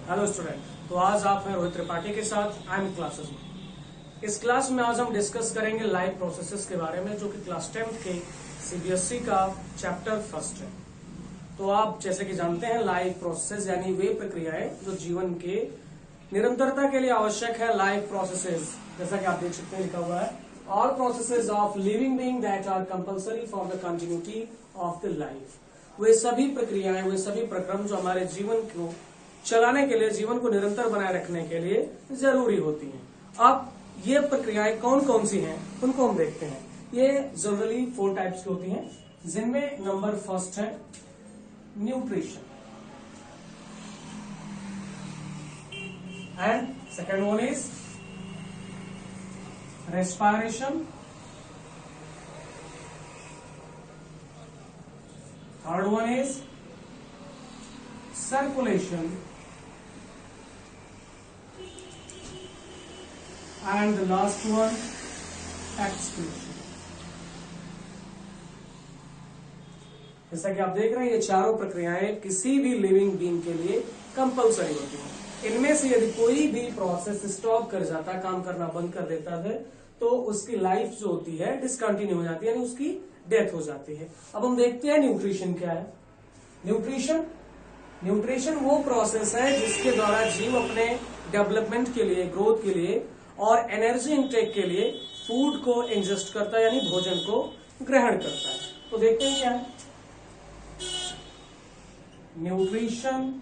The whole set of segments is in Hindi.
Hello student. तो आज आप हैं रोहित त्रिपाठी के साथ आई एम क्लासेस में। इस क्लास में आज हम डिस्कस करेंगे लाइफ प्रोसेसेस के बारे में, जो कि क्लास 10th के सीबीएसई का चैप्टर फर्स्ट है। तो आप जैसे कि जानते हैं, लाइफ प्रोसेसेस यानी वे प्रक्रियाएं जो जीवन के निरंतरता के लिए आवश्यक है। लाइफ प्रोसेसेस जैसा कि आप देख सकते हैं लिखा हुआ है, all processes of living being that are compulsory for the continuity of the life. वे सभी प्रक्रियाएं, वे सभी प्रक्रम जो हमारे जीवन को चलाने के लिए, जीवन को निरंतर बनाए रखने के लिए जरूरी होती हैं। अब ये प्रक्रियाएं कौन कौन सी हैं उनको हम देखते हैं। ये जनरली 4 टाइप्स की होती हैं, जिनमें नंबर फर्स्ट है nutrition, and second one is respiration, third one is circulation, and the last one excretion। जैसा कि आप देख रहे हैं, ये चारों प्रक्रियाएं किसी भी लिविंग बीइंग के लिए कंपलसरी होती हैं। इनमें से यदि कोई भी प्रोसेस स्टॉप कर जाता है, काम करना बंद कर देता है, तो उसकी लाइफ जो होती है डिसकंटिन्यू हो जाती है, यानी उसकी डेथ हो जाती है। अब हम देखते हैं न्यूट्रिशन क्या है। न्यूट्रिशन वो प्रोसेस है जिसके द्वारा जीव अपने डेवलपमेंट के लिए, ग्रोथ के लिए और एनर्जी इंटेक के लिए फूड को इंजेस्ट करता है, यानी भोजन को ग्रहण करता है। तो देखते हैं क्या है nutrition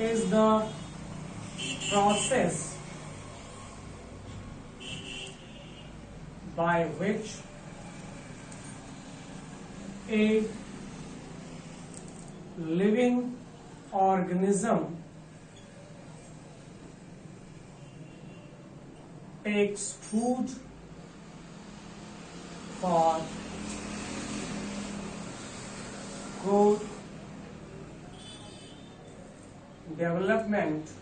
is the process by which A living organism takes food for growth, development,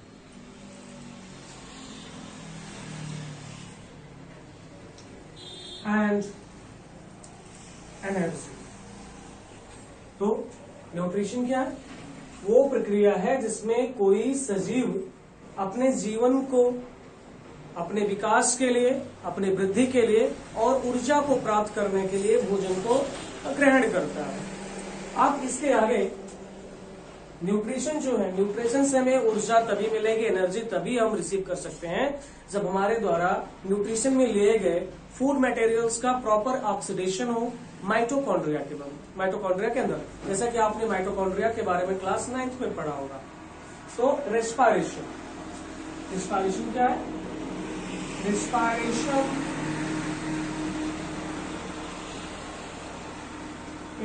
and energy। तो न्यूट्रिशन क्या है? वो प्रक्रिया है जिसमें कोई सजीव अपने जीवन को, अपने विकास के लिए, अपने वृद्धि के लिए और ऊर्जा को प्राप्त करने के लिए भोजन को ग्रहण करता है। अब इसके आगे न्यूट्रिशन जो है, न्यूट्रिशन से हमें ऊर्जा तभी मिलेगी, एनर्जी तभी हम रिसीव कर सकते हैं जब हमारे द्वारा न्यूट्रिशन में लिए गए फूड मटेरियल्स का प्रॉपर ऑक्सीडेशन हो माइटोकॉन्ड्रिया के अंदर, जैसा कि आपने माइटोकॉन्ड्रिया के बारे में क्लास 9th में पढ़ा होगा। तो रेस्पिरेशन क्या है? Respiration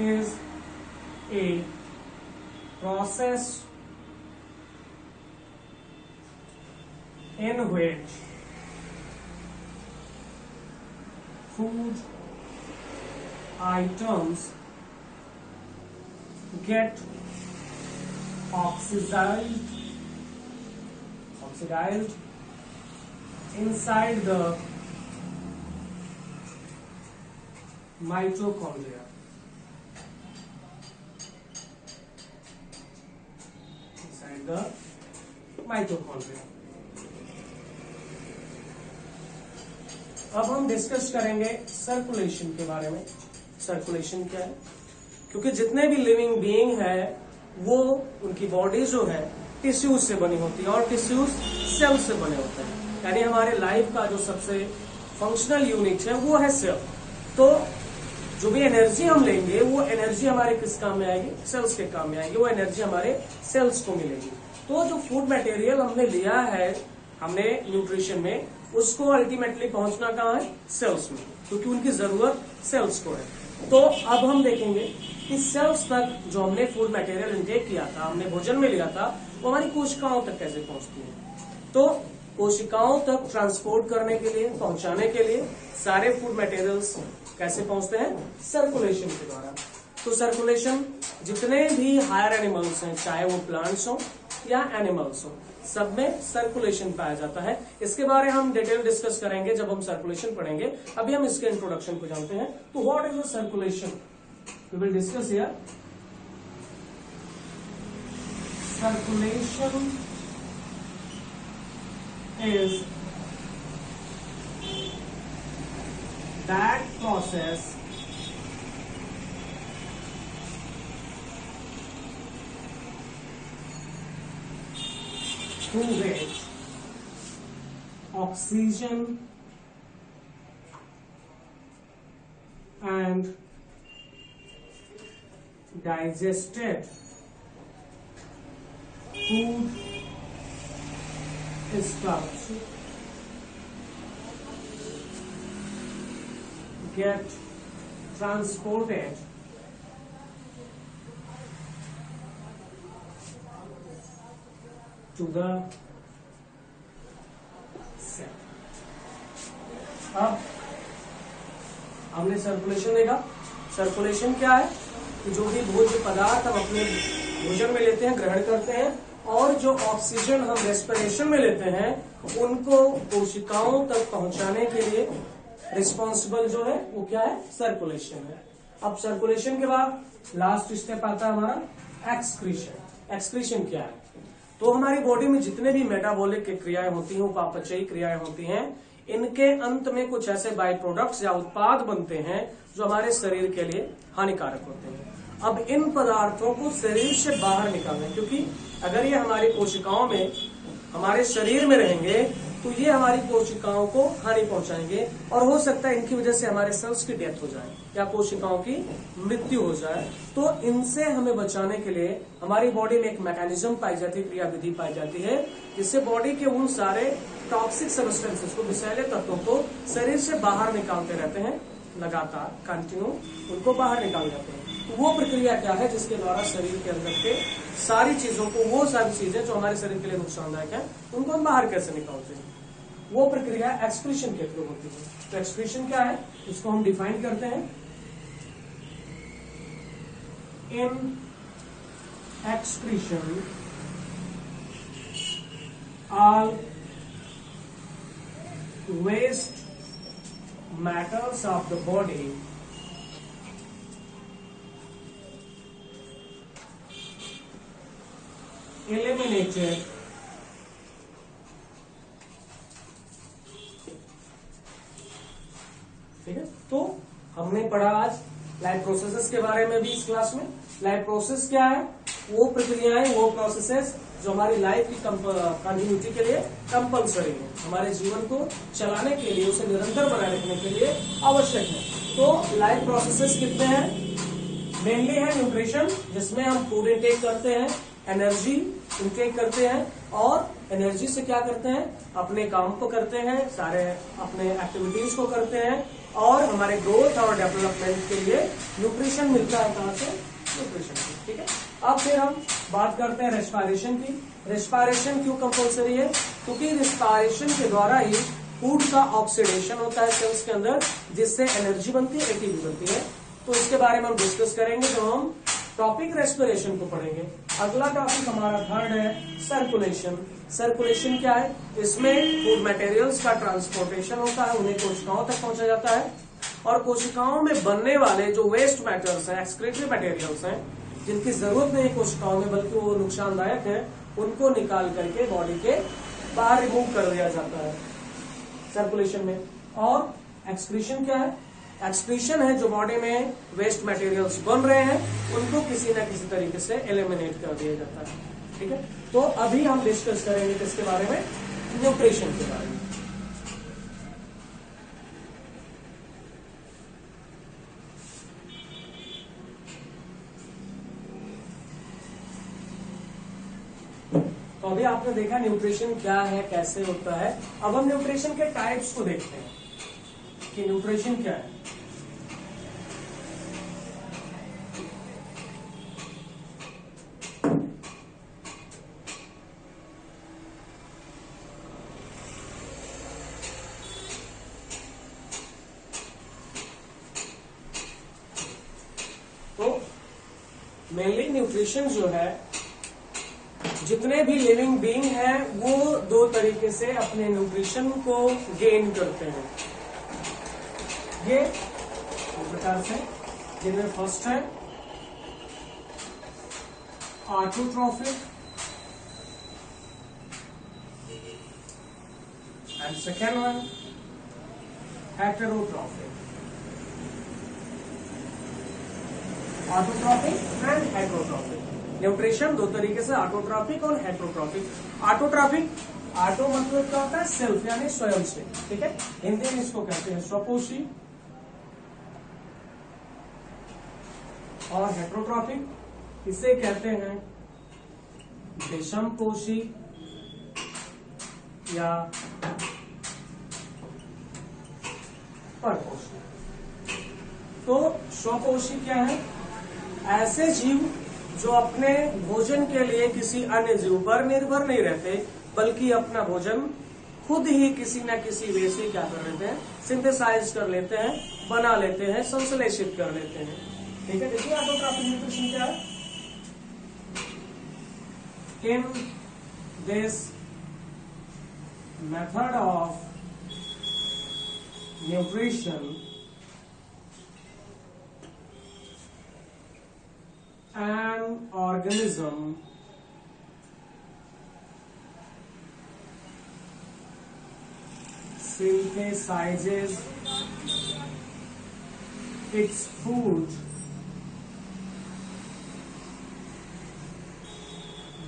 is a process in which food items get oxidized inside the mitochondria। अब हम डिस्कस करेंगे सर्कुलेशन के बारे में। सर्कुलेशन क्या है? क्योंकि जितने भी लिविंग बीइंग है वो, उनकी बॉडी जो है टिश्यूज से बनी होती है और टिश्यूज सेल से बने होते हैं, यानी हमारे लाइफ का जो सबसे फंक्शनल यूनिट है वो है सेल। तो जो भी एनर्जी हम लेंगे वो एनर्जी हमारे किस काम में आएगी? सेल्स के काम में आएगी। वो एनर्जी हमारे सेल्स को मिलेगी। तो जो फूड मटेरियल हमने लिया है, हमने न्यूट्रिशन में, उसको अल्टीमेटली पहुंचना कहाँ है? सेल्स में, क्योंकि उनकी जरूरत सेल्स को है। तो अब हम देखेंगे कि सेल्स तक जो हमने फूड मटेरियल इंटेक किया था, हमने भोजन में लिया था, वो हमारी कोशिकाओं तक कैसे पहुंचती है। तो कोशिकाओं तक ट्रांसपोर्ट करने के लिए, पहुंचाने के लिए सारे फूड मटेरियल्स कैसे पहुंचते हैं? सर्कुलेशन के द्वारा। तो सर्कुलेशन जितने भी हायर एनिमल्स हैं, चाहे वो प्लांट्स हो या एनिमल्स हो, सब में सर्कुलेशन पाया जाता है। इसके बारे में हम डिटेल डिस्कस करेंगे जब हम सर्कुलेशन पढ़ेंगे। अभी हम इसके इंट्रोडक्शन को जानते हैं। तो what is the circulation? We will discuss here. circulation is that process through which oxygen and digested food stuffs get transported to the cell. अब हमने सर्कुलेशन देखा। सर्कुलेशन क्या है कि जो भी भोज्य पदार्थ हम अपने भोजन में लेते हैं, ग्रहण करते हैं, और जो ऑक्सीजन हम रेस्पिरेशन में लेते हैं उनको कोशिकाओं तक पहुंचाने के लिए रिस्पॉन्सिबल जो है वो क्या है, सर्कुलेशन है। अब सर्कुलेशन के बाद लास्ट स्टेप आता है हमारा एक्सक्रीशन। एक्सक्रीशन क्या है? तो हमारी बॉडी में जितने भी मेटाबॉलिक क्रियाएं होती हैं, उपापचयी क्रियाएं होती हैं, इनके अंत में कुछ ऐसे बाई प्रोडक्ट्स या उत्पाद बनते हैं जो हमारे शरीर के लिए हानिकारक होते हैं। अब इन पदार्थों को शरीर से बाहर निकालना, क्योंकि अगर ये हमारी कोशिकाओं में, हमारे शरीर में रहेंगे तो ये हमारी कोशिकाओं को हानि पहुंचाएंगे और हो सकता है इनकी वजह से हमारे सेल्स की डेथ हो जाए या कोशिकाओं की मृत्यु हो जाए। तो इनसे हमें बचाने के लिए हमारी बॉडी में एक मैकेनिज्म पाई जाती है, क्रिया विधि पाई जाती है, जिससे बॉडी के उन सारे टॉक्सिक सब्सटेंसेस को, विषैले तत्वों को शरीर से बाहर निकालते रहते हैं, लगातार कंटिन्यू उनको बाहर निकाल जाते हैं। तो वो प्रक्रिया क्या है जिसके द्वारा शरीर के अंदर के सारी चीजों को, वो सारी चीजें जो हमारे शरीर के लिए नुकसानदायक है, उनको हम बाहर कैसे निकालते हैं? वो प्रक्रिया एक्सक्रीशन के थ्रू होती है। तो एक्सक्रीशन क्या है, इसको हम डिफाइन करते हैं। इन excretion all waste matters of the body eliminated ठीक है। तो हमने पढ़ा आज लाइफ प्रोसेसेस के बारे में भी इस क्लास में। लाइफ प्रोसेस क्या है? वो प्रक्रियाएं, वो प्रोसेसेस जो हमारी लाइफ की कंटिन्यूटी के लिए कंपलसरी है, हमारे जीवन को चलाने के लिए, उसे निरंतर बनाए रखने के लिए आवश्यक है। तो लाइफ प्रोसेसेस कितने हैं? मेनली है न्यूट्रिशन, जिसमें हम फूड इनटेक करते हैं, एनर्जी इनटेक करते हैं, और एनर्जी से क्या करते हैं, अपने काम को करते हैं, सारे अपने एक्टिविटीज को करते हैं, और हमारे ग्रोथ और डेवलपमेंट के लिए न्यूट्रिशन मिलता है। कहां से? न्यूट्रिशन से। ठीक है। अब फिर हम बात करते हैं रेस्पिरेशन की। रेस्पिरेशन क्यों कंपल्सरी है? क्योंकि रेस्पिरेशन के द्वारा ही फूड का ऑक्सीडेशन होता है सेल्स के अंदर, जिससे एनर्जी बनती है, एटीपी बनती है। तो इसके बारे में हम डिस्कस करेंगे जब हम टॉपिक रेस्पिरेशन को पढ़ेंगे। अगला टॉपिक हमारा थर्ड है सर्कुलेशन। सर्कुलेशन क्या है? इसमें फूड मटेरियल्स का ट्रांसपोर्टेशन होता है, उन्हें कोशिकाओं तक पहुंचा जाता है, और कोशिकाओं में बनने वाले जो वेस्ट मैटर्स हैं, एक्सक्रीटरी मटेरियल्स हैं, जिनकी जरूरत नहीं कोशिकाओं में बल्कि वो नुकसानदायक है, उनको निकाल करके बॉडी के बाहर रिमूव कर दिया जाता है सर्कुलेशन में। और एक्सक्रीशन क्या है? एक्सक्रीशन है जो बॉडी में वेस्ट मटेरियल्स बन रहे हैं, उनको किसी न किसी तरीके से एलिमिनेट कर दिया जाता है। ठीक है। तो अभी हम डिस्कस करेंगे किसके बारे में? न्यूट्रिशन के बारे में। तो अभी आपने देखा न्यूट्रिशन क्या है, कैसे होता है। अब हम न्यूट्रिशन के टाइप्स को देखते हैं कि न्यूट्रिशन क्या है। तो मेनली न्यूट्रिशन जो है, जितने भी लिविंग बीइंग हैं वो दो तरीके से अपने न्यूट्रिशन को गेन करते हैं। ये दो प्रकार से, जिनमें फर्स्ट है autotrophic and second one heterotrophic. Autotrophic and heterotrophic. Nutrition दो तरीके से, ऑटोट्रॉफिक और हेटेरोट्रॉफिक. ऑटोट्रॉफिक, ऑटो मतलब क्या होता है? सेल्फ, यानी स्वयं से. ठीक है, हिंदी में इसको कहते हैं स्वपोषी. और हेटेरोट्रॉफिक इसे कहते हैं विषमपोषी या परपोषी. तो स्वपोषी क्या है? ऐसे जीव जो अपने भोजन के लिए किसी अन्य जीव पर निर्भर नहीं रहते, बल्कि अपना भोजन खुद ही किसी न किसी वे से क्या कर लेते हैं? सिंथेसाइज कर लेते हैं, बना लेते हैं, संश्लेषित कर लेते हैं. ठीक है, देखिए ऑटोट्रॉफिक न्यूट्रिशन क्या है. In this method of nutrition an organism synthesizes its food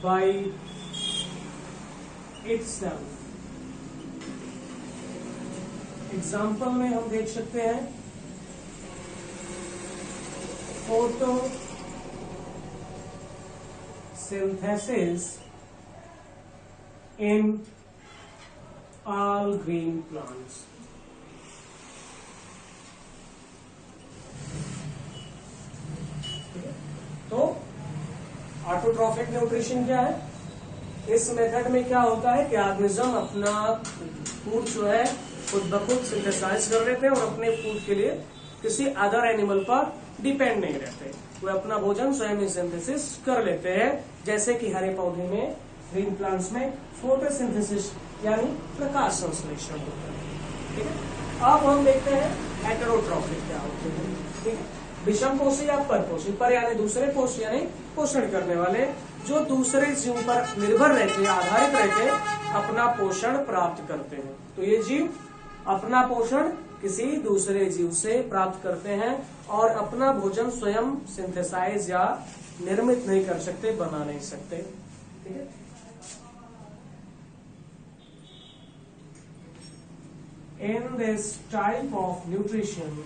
by itself. Example में हम देख सकते हैं photosynthesis in all green plants. तो ऑटोट्रॉफिक न्यूट्रिशन क्या है? इस मेथड में क्या होता है कि ऑर्गेनिज्म अपना फूड जो है खुद ब खुद सिंथेसाइज कर लेते हैं और अपने फूड के लिए किसी अदर एनिमल पर डिपेंड नहीं रहते. वे अपना भोजन स्वयं ही सिंथेसिस कर लेते हैं. जैसे कि हरे पौधे में, ग्रीन प्लांट्स में फोटोसिंथेसिस यानी प्रकाश संश्लेषण होता है. ठीक है, अब हम देखते हैं हेटेरोट्रॉफिक क्या होते हैं. ठीक है, विषमपोषी या परपोषी. पर यानी दूसरे पोष यानी पोषण करने वाले, जो दूसरे जीव पर निर्भर रहते, आधारित रहते अपना पोषण प्राप्त करते हैं. तो ये जीव अपना पोषण किसी दूसरे जीव से प्राप्त करते हैं और अपना भोजन स्वयं सिंथेसाइज या निर्मित नहीं कर सकते, बना नहीं सकते. ठीक है, in this type of nutrition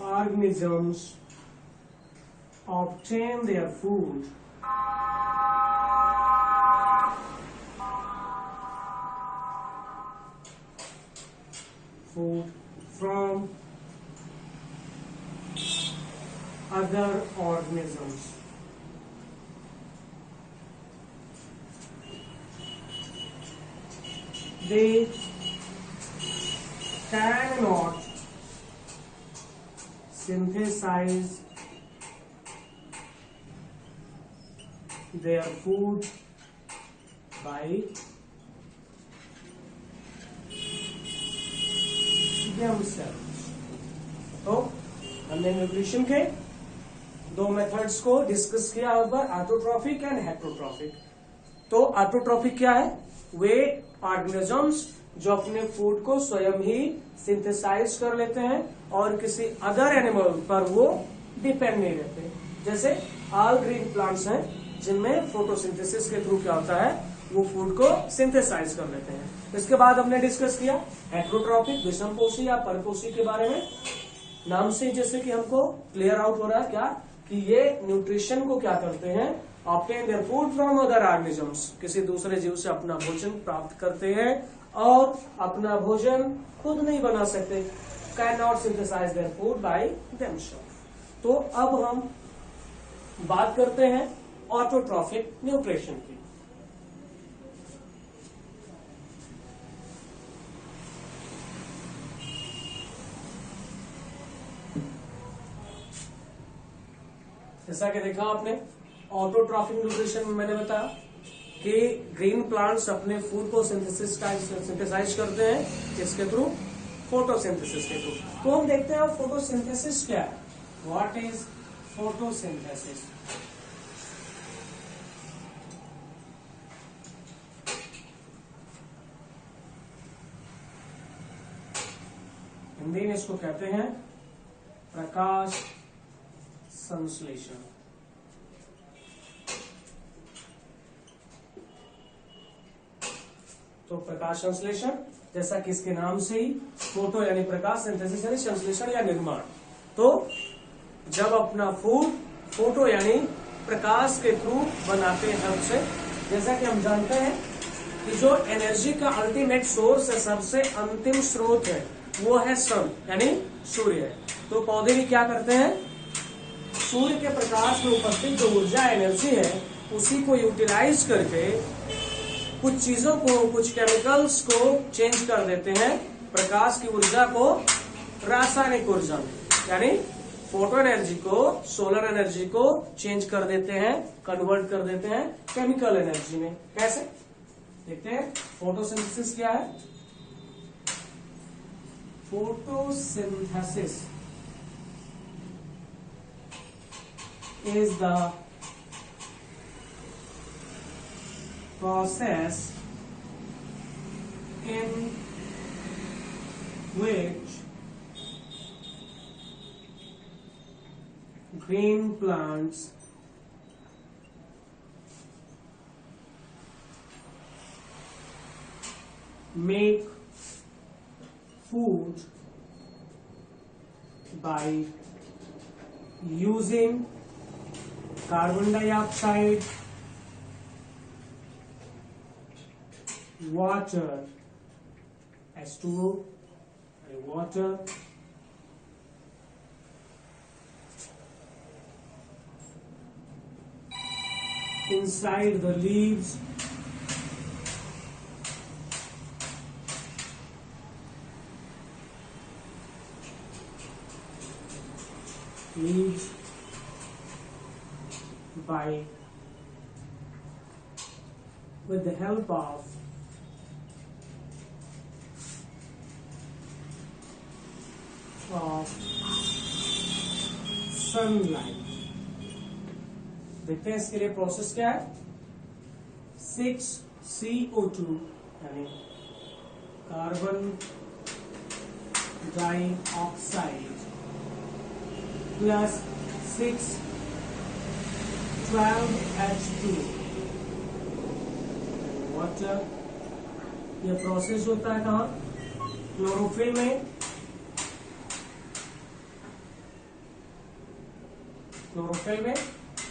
organisms obtain their food from other organisms. They cannot synthesize their food by themselves. तो हमने न्यूट्रिशन के दो मेथड्स को डिस्कस किया ऊपर, ऑटोट्रॉफिक एंड हेटेरोट्रॉफिक. तो ऑटोट्रॉफिक क्या है? वे ऑर्गेनिजम्स जो अपने फूड को स्वयं ही सिंथेसाइज कर लेते हैं और किसी अदर एनिमल पर वो डिपेंड नहीं रहते. जैसे ऑल ग्रीन प्लांट्स हैं जिनमें फोटोसिंथेसिस के थ्रू क्या होता है, वो फूड को सिंथेसाइज कर लेते हैं. इसके बाद हमने डिस्कस किया हेटेरोट्रॉफिक, विषमपोषी या परपोषी के बारे में. नाम से जैसे कि हमको क्लियर आउट हो रहा है क्या कि ये न्यूट्रिशन को क्या करते हैं, obtain their food from other organisms, किसी दूसरे जीव से अपना भोजन प्राप्त करते हैं और अपना भोजन खुद नहीं बना सकते, can not synthesize their food by themselves. तो अब हम बात करते हैं ऑटोट्रॉफिक न्यूट्रिशन की. जैसा कि देखा आपने ऑटोट्रॉफिक न्यूट्रिशन में मैंने बताया कि ग्रीन प्लांट्स अपने फूड को सिंथेसाइज करते हैं, इसके थ्रू फोटोसिंथेसिस के थ्रू। तो हम देखते हैं फोटोसिंथेसिस क्या है। What is photosynthesis? हिंदी में इसको कहते हैं प्रकाश संश्लेषण। तो प्रकाश संश्लेषण, जैसा कि इसके नाम से ही, फोटो यानी प्रकाश, सिंथेसिस यानी संश्लेषण या निर्माण। तो जब अपना फूड फोटो यानी प्रकाश के थ्रू बनाते हैं हमसे, जैसा कि हम जानते हैं कि जो एनर्जी का अल्टीमेट सोर्स है, सबसे अंतिम स्रोत है, वो है सन यानी सूर्य है। तो पौधे भी क्या करते हैं, सूर्य के प्रकाश में उपस्थित जो ऊर्जा एनर्जी है उसी को यूटिलाइज करके कुछ चीजों को, कुछ केमिकल्स को चेंज कर देते हैं प्रकाश की ऊर्जा को रासायनिक ऊर्जा में, यानी फोटो एनर्जी को, सोलर एनर्जी को चेंज कर देते हैं, कन्वर्ट कर देते हैं केमिकल एनर्जी में। कैसे देखते हैं। फोटोसिंथेसिस क्या है? Photosynthesis is the process in which green plants make food by using carbon dioxide, water, H2O, and water, inside the leaves, by with the help of sunlight. देखते हैं इसके लिए प्रोसेस क्या है। 6CO2 यानी carbon dioxide plus 612H2 water. यह प्रोसेस होता है कहाँ? क्लोरोफिल में।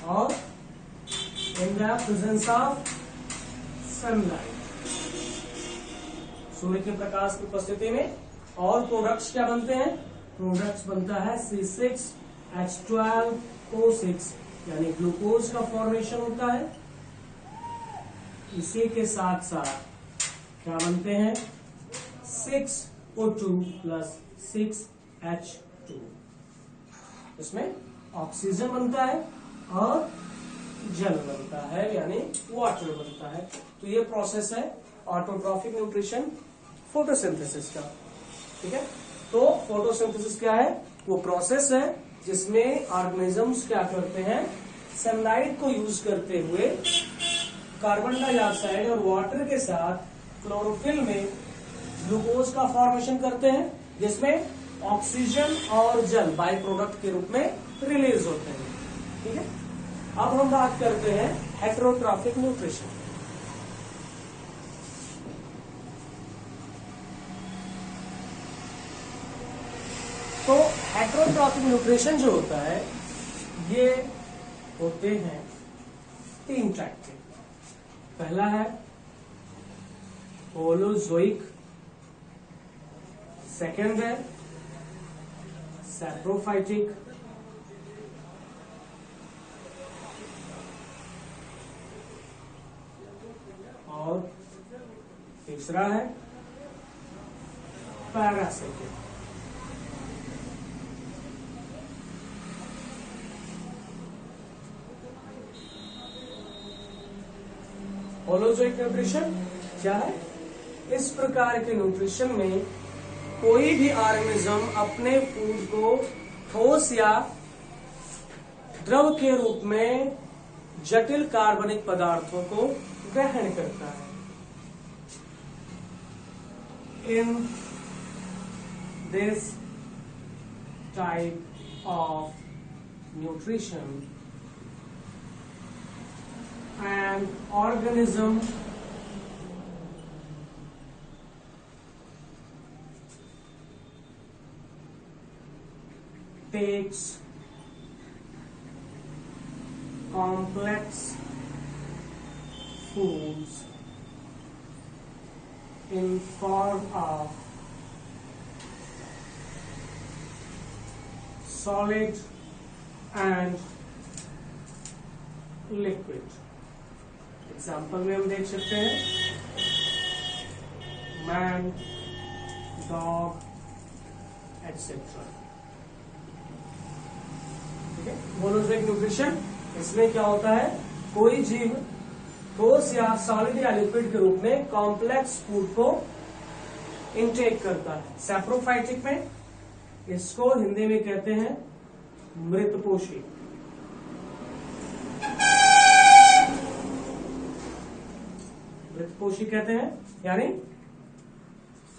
और in the presence of sunlight, सूर्य के प्रकाश की उपस्थिति में। और प्रोडक्ट्स क्या बनते हैं? प्रोडक्ट्स बनता है C6H12O6 यानी ग्लूकोज का फॉर्मेशन होता है। इसी के साथ साथ क्या बनते हैं? 6O2 plus 6H2। इसमें ऑक्सीजन बनता है और जल बनता है यानी वाटर बनता है। तो ये प्रोसेस है ऑटोट्रॉफिक न्यूट्रिशन फोटोसिंथेसिस का। ठीक है। तो फोटोसिंथेसिस क्या है? वो प्रोसेस है जिसमें ऑर्गेनिजम्स क्या करते हैं, सनलाइट को यूज करते हुए कार्बन डाइऑक्साइड और वाटर के साथ क्लोरोफिल में ग्लूकोज का फॉर्मेशन करते हैं, जिसमें ऑक्सीजन और जल बाई प्रोडक्ट के रूप में रिलीज होते हैं। ठीक है। अब हम बात करते हैं हेटेरोट्रॉफिक न्यूट्रिशन। तो हेटेरोट्रॉफिक न्यूट्रिशन जो होता है ये होते हैं 3 टाइप के। पहला है होलोजोइक, सेकेंड है सैप्रोफाइटिक, और तीसरा है पैरासिटिक। होलोजोइक न्यूट्रिशन क्या है? इस प्रकार के न्यूट्रिशन में कोई भी ऑर्गेनिज्म अपने फूड को ठोस या द्रव के रूप में जटिल कार्बनिक पदार्थों को ग्रहण करता है। In this type of nutrition an organism takes complex foods in form of solid and liquid। Example में हम देख सकते हैं मैन, डॉग एटसेट्रा। ठीक है, मोनोजोइक न्यूट्रिशन, इसमें क्या होता है, कोई जीव ठोस या सॉलिड या लिक्विड के रूप में कॉम्प्लेक्स फूड को इनटेक करता है। सैप्रोफाइटिक में इसको हिंदी में कहते हैं मृतपोषी। मृतपोषी कहते हैं, यानी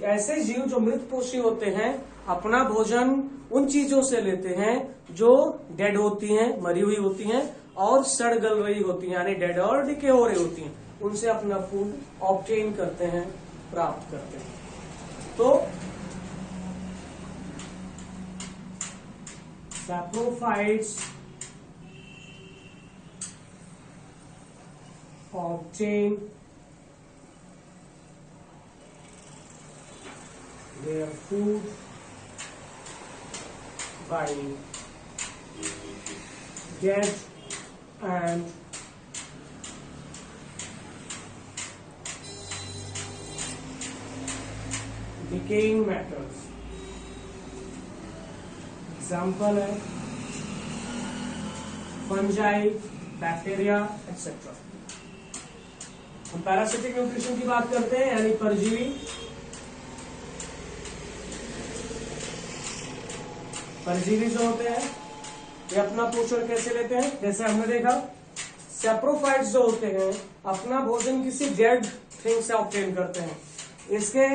ऐसे जीव जो मृतपोषी होते हैं अपना भोजन उन चीजों से लेते हैं जो डेड होती हैं, मरी हुई होती हैं और सड़ गल रही होती हैं, यानी डेड और डिके हो रही होती हैं, उनसे अपना फूड ऑब्टेन करते हैं, प्राप्त करते हैं। तो saprophytes obtain their food by dead and decaying matters। Example है फंजाई, बैक्टीरिया एक्सेट्रा। हम पैरासिटिक न्यूट्रिशन की बात करते हैं, यानी परजीवी। परजीवी जो होते हैं ये अपना पोषण कैसे लेते हैं, जैसे हमने देखा सैप्रोफाइट्स जो होते हैं अपना भोजन किसी डेड थिंग से ऑब्टेन करते हैं। इसके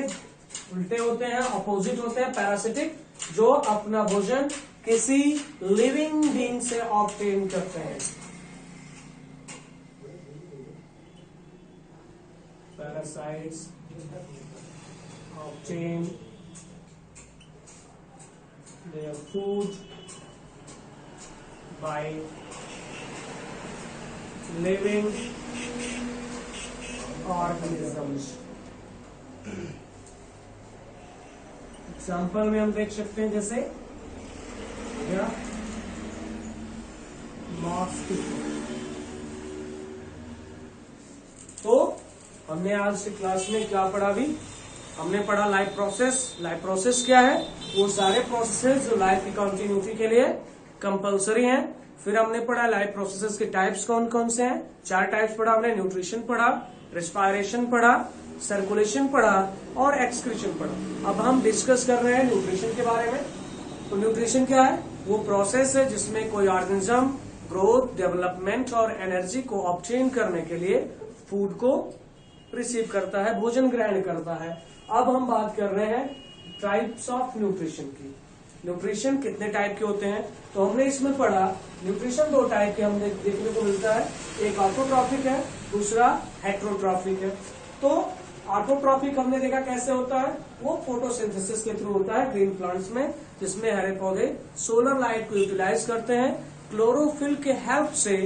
उल्टे होते हैं, अपोजिट होते हैं पैरासिटिक, जो अपना भोजन किसी लिविंग बीइंग से ऑब्टेन करते हैं। Parasites obtain their food by living organisms। Example में हम देख सकते हैं जैसे मॉस्किटो। तो हमने आज की क्लास में क्या पढ़ा, भी हमने पढ़ा लाइफ प्रोसेस। लाइफ प्रोसेस क्या है, वो सारे प्रोसेसेस जो लाइफ की कंटिन्यूटी के लिए कंपलसरी हैं। फिर हमने पढ़ा लाइफ प्रोसेसेस के टाइप्स कौन कौन से हैं, 4 टाइप्स पढ़ा हमने। न्यूट्रिशन पढ़ा, रेस्पायरेशन पढ़ा, सर्कुलेशन पढ़ा और एक्सक्रीशन पढ़ा। अब हम डिस्कस कर रहे हैं न्यूट्रिशन के बारे में। तो न्यूट्रिशन क्या है, वो प्रोसेस है जिसमें कोई ऑर्गेनिज्म ग्रोथ, डेवलपमेंट और एनर्जी को ऑब्टेन करने के लिए फूड को रिसीव करता है, भोजन ग्रहण करता है। अब हम बात कर रहे हैं टाइप्स ऑफ न्यूट्रिशन की। न्यूट्रिशन कितने टाइप के होते हैं, तो हमने इसमें पढ़ा न्यूट्रिशन 2 टाइप के हमें देखने को मिलता है, एक ऑटोट्रॉफिक है, दूसरा हेट्रोट्रॉफिक है। तो ऑटोट्रॉफिक हमने देखा कैसे होता है, वो फोटोसिंथेसिस के थ्रू होता है ग्रीन प्लांट्स में, जिसमें हरे पौधे सोलर लाइट को यूटिलाइज करते हैं, क्लोरोफिल के हेल्प से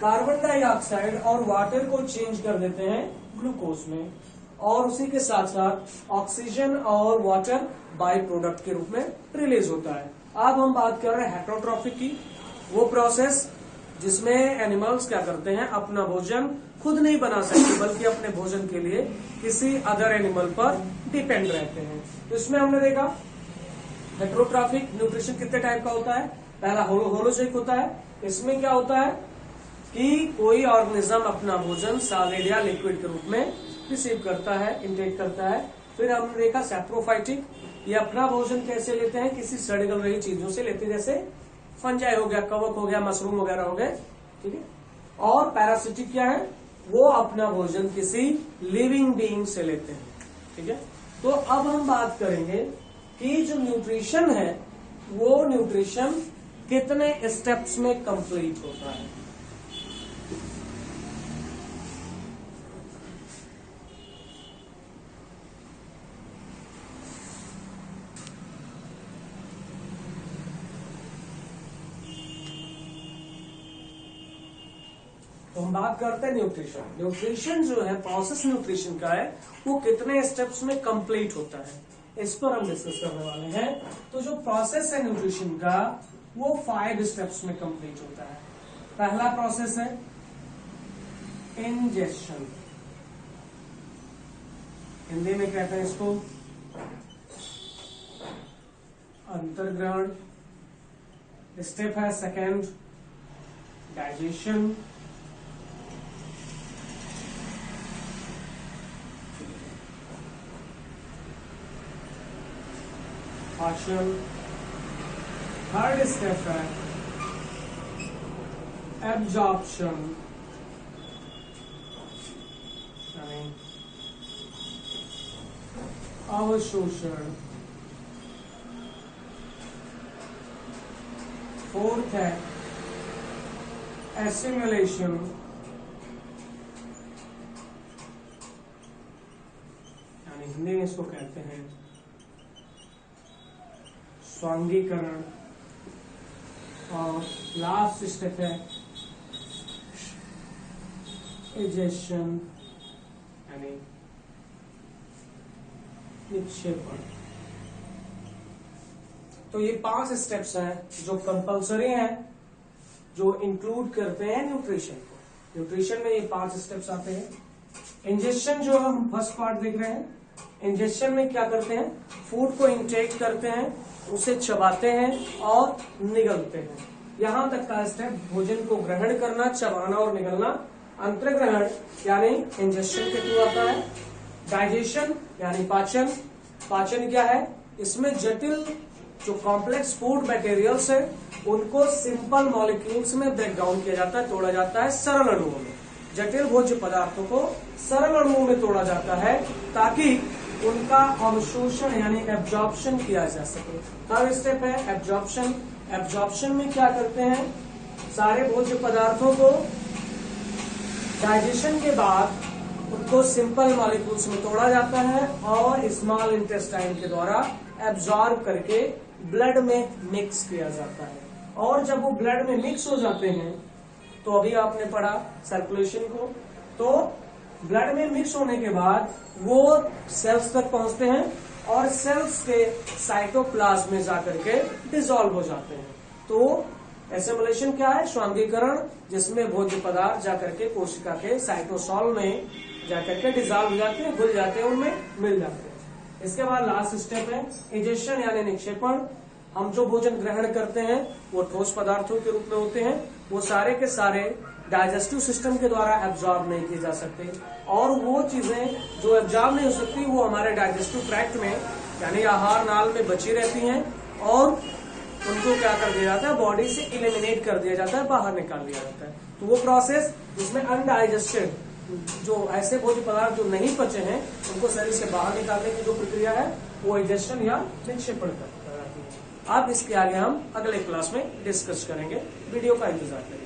कार्बन डाइऑक्साइड और वाटर को चेंज कर देते हैं ग्लूकोज में, और उसी के साथ साथ ऑक्सीजन और वाटर बाय प्रोडक्ट के रूप में रिलीज होता है। अब हम बात कर रहे हैं हेट्रोट्रॉफिक की, वो प्रोसेस जिसमें एनिमल्स क्या करते हैं, अपना भोजन खुद नहीं बना सकते बल्कि अपने भोजन के लिए किसी अदर एनिमल पर डिपेंड रहते हैं। तो इसमें हमने देखा हेट्रोट्रॉफिक न्यूट्रिशन कितने टाइप का होता है। पहला होलोजोइक होता है। इसमें क्या होता है कि कोई ऑर्गेनिज्म अपना भोजन सॉलिड या लिक्विड के रूप में रिसीव करता है, इंटेक करता है। फिर हमने देखा सैप्रोफाइटिक, ये अपना भोजन कैसे लेते हैं, किसी सड़ गल रही चीजों से लेते हैं, जैसे फंजाई हो गया, कवक हो गया, मशरूम वगैरह हो गए, ठीक है। और पैरासिटिक क्या है, वो अपना भोजन किसी लिविंग बीइंग से लेते हैं, ठीक है। तो अब हम बात करेंगे कि जो न्यूट्रिशन है वो न्यूट्रिशन कितने स्टेप्स में कंप्लीट होता है। तो हम बात करते हैं न्यूट्रिशन। न्यूट्रिशन जो है, प्रोसेस न्यूट्रिशन का है, वो कितने स्टेप्स में कंप्लीट होता है, इस पर हम डिस्कस करने वाले हैं। तो जो प्रोसेस है न्यूट्रिशन का, वो 5 स्टेप्स में कंप्लीट होता है। पहला प्रोसेस है इंजेशन, हिंदी में कहते हैं इसको अंतर्ग्रहण। स्टेप है सेकेंड डाइजेशन, पाचन। थर्ड स्टेप है एब्जॉर्प्शन, यानी अवशोषण। फोर्थ है एसिमिलेशन, यानी हिंदी में इसको कहते हैं स्वांगीकरण। और लास्ट स्टेप है इजेशन, यानी निक्षेपण। तो ये 5 स्टेप्स हैं जो कंपलसरी हैं, जो इंक्लूड करते हैं न्यूट्रिशन को। न्यूट्रिशन में ये 5 स्टेप्स आते हैं। इंजेशन जो हम फर्स्ट पार्ट देख रहे हैं, इंजेशन में क्या करते हैं, फूड को इंटेक करते हैं, उसे चबाते हैं और निगलते हैं। यहां तक का स्टेप भोजन को ग्रहण करना, चबाना और निगलना। अंतर्ग्रहण यानी इंजेशन के थ्रू आता है। डाइजेशन यानी पाचन। पाचन क्या है, इसमें जटिल जो कॉम्प्लेक्स फूड मटेरियल्स है उनको सिंपल मॉलिक्यूल्स में ब्रेक डाउन किया जाता है, तोड़ा जाता है सरल अणुओं में। जटिल भोज्य पदार्थों को सरल अणुओं में तोड़ा जाता है ताकि उनका अवशोषण यानी एब्जॉर्प्शन किया जा सके। थर्ड स्टेप है एब्जॉर्प्शन। एब्जॉर्प्शन में क्या करते हैं, सारे भोज्य पदार्थों को डाइजेशन के बाद उनको सिंपल मॉलिक्यूल्स में तोड़ा जाता है और स्मॉल इंटेस्टाइन के द्वारा एब्जॉर्ब करके ब्लड में मिक्स किया जाता है। और जब वो ब्लड में मिक्स हो जाते हैं, तो अभी आपने पढ़ा सर्कुलेशन को, तो ब्लड में मिक्स होने के बाद वो सेल्स तक पहुंचते हैं और सेल्स के साइटोप्लाज्म में जाकर के डिसॉल्व हो जाते हैं। तो एसिमिलेशन क्या है, स्वांगीकरण, जिसमें भोज्य पदार्थ जाकर के कोशिका के साइटोसॉल में जाकर के डिसॉल्व हो जाते हैं, घुल जाते हैं, उनमें मिल जाते हैं। इसके बाद लास्ट स्टेप है इजेशन यानी निक्षेपण। हम जो भोजन ग्रहण करते हैं वो ठोस पदार्थों के रूप में होते हैं, वो सारे के सारे डाइजेस्टिव सिस्टम के द्वारा एब्जॉर्ब नहीं किए जा सकते, और वो चीजें जो एब्जॉर्ब नहीं हो सकती वो हमारे डाइजेस्टिव ट्रैक्ट में यानी आहार नाल में बची रहती हैं और उनको क्या कर दिया जाता है, बॉडी से इलिमिनेट कर दिया जाता है, बाहर निकाल दिया जाता है। तो वो प्रोसेस जिसमें अनडाइजेस्टेड जो ऐसे भोज्य पदार्थ जो नहीं पचे हैं उनको शरीर से बाहर निकालने की जो प्रक्रिया है वो इजेशन या निक्षेपण कहलाती है। अब इसके आगे हम अगले क्लास में डिस्कस करेंगे, वीडियो का इंतजार करेंगे।